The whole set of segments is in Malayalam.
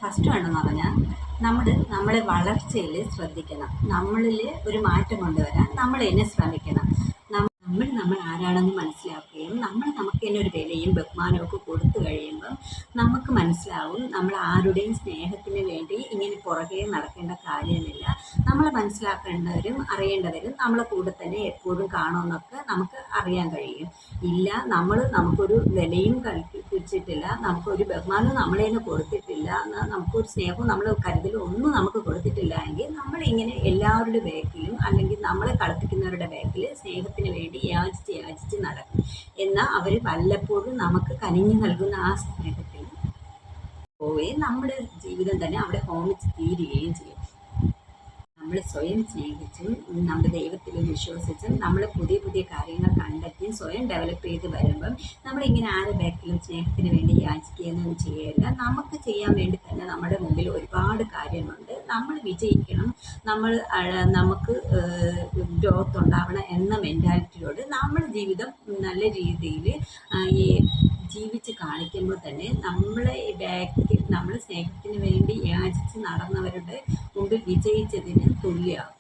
ഫസ്റ്റ് വേണമെന്ന് പറഞ്ഞാൽ നമ്മളെ വളർച്ചയിൽ ശ്രദ്ധിക്കണം. നമ്മളിൽ ഒരു മാറ്റം കൊണ്ടുവരാൻ നമ്മൾ തന്നെ ശ്രമിക്കണം. നമ്മൾ ആരാണെന്ന് മനസ്സിലാക്കുകയും നമുക്ക് തന്നെ ഒരു വിലയും ബഹുമാനവും ഒക്കെ കൊടുത്തു കഴിയുമ്പം നമുക്ക് മനസ്സിലാവും നമ്മൾ ആരുടെയും സ്നേഹത്തിന് വേണ്ടി ഇങ്ങനെ പുറകെ നടക്കേണ്ട കാര്യമില്ല. നമ്മൾ മനസ്സിലാക്കേണ്ടവരും അറിയേണ്ടവരും നമ്മളെ കൂടെ തന്നെ എപ്പോഴും കാണുമെന്നൊക്കെ നമുക്ക് അറിയാൻ കഴിയും. ഇല്ല, നമുക്കൊരു വിലയും കൽപ്പിച്ചിട്ടില്ല, നമുക്കൊരു ബഹുമാനവും നമ്മളെ തന്നെ കൊടുത്തിട്ടില്ല, നമുക്കൊരു സ്നേഹവും നമ്മൾ കരുതലും ഒന്നും നമുക്ക് കൊടുത്തിട്ടില്ല എങ്കിൽ നമ്മളിങ്ങനെ എല്ലാവരുടെ ബാക്കിലും അല്ലെങ്കിൽ നമ്മളെ കളിപ്പിക്കുന്നവരുടെ ബാക്കിൽ സ്നേഹത്തിന് വേണ്ടി യാചിച്ച് നടക്കും. എന്നാൽ അവർ വല്ലപ്പോഴും നമുക്ക് കനിഞ്ഞു നൽകുന്ന ആ സ്നേഹത്തിൽ പോവുകയും നമ്മുടെ ജീവിതം തന്നെ അവിടെ ഹോമിച്ച് തീരുകയും ചെയ്യും. നമ്മൾ സ്വയം സ്നേഹിച്ചും നമ്മുടെ ദൈവത്തിൽ വിശ്വസിച്ചും നമ്മൾ പുതിയ കാര്യങ്ങൾ കണ്ടെത്തിയും സ്വയം ഡെവലപ്പ് ചെയ്ത് വരുമ്പം നമ്മളിങ്ങനെ ആരെ ബാക്കിലും സ്നേഹത്തിന് വേണ്ടി യാചിക്കുകയൊന്നും ചെയ്യില്ല. നമുക്ക് ചെയ്യാൻ വേണ്ടി തന്നെ നമ്മുടെ മുമ്പിൽ ഒരുപാട് കാര്യങ്ങളുണ്ട്. നമ്മൾ വിജയിക്കണം, നമുക്ക് ഗ്രോത്ത് ഉണ്ടാവണം എന്ന മെൻറ്റാലിറ്റിയോട് നമ്മുടെ ജീവിതം നല്ല രീതിയിൽ ജീവിച്ച് കാണിക്കുമ്പോൾ തന്നെ നമ്മളെ ബാക്കിൽ നമ്മൾ സ്നേഹത്തിന് വേണ്ടി യാചിച്ച് നടന്നവരുടെ മുമ്പിൽ വിജയിച്ചതിന് തുല്യമാകും.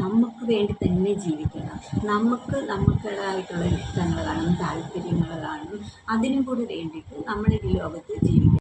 നമുക്ക് വേണ്ടി തന്നെ ജീവിക്കണം. നമുക്കുടേതായിട്ടുള്ള ഇഷ്ടങ്ങൾ കാണും, താല്പര്യങ്ങൾ കാണും. അതിനും കൂടി വേണ്ടിയിട്ട് നമ്മൾ ഈ ലോകത്ത് ജീവിക്കണം.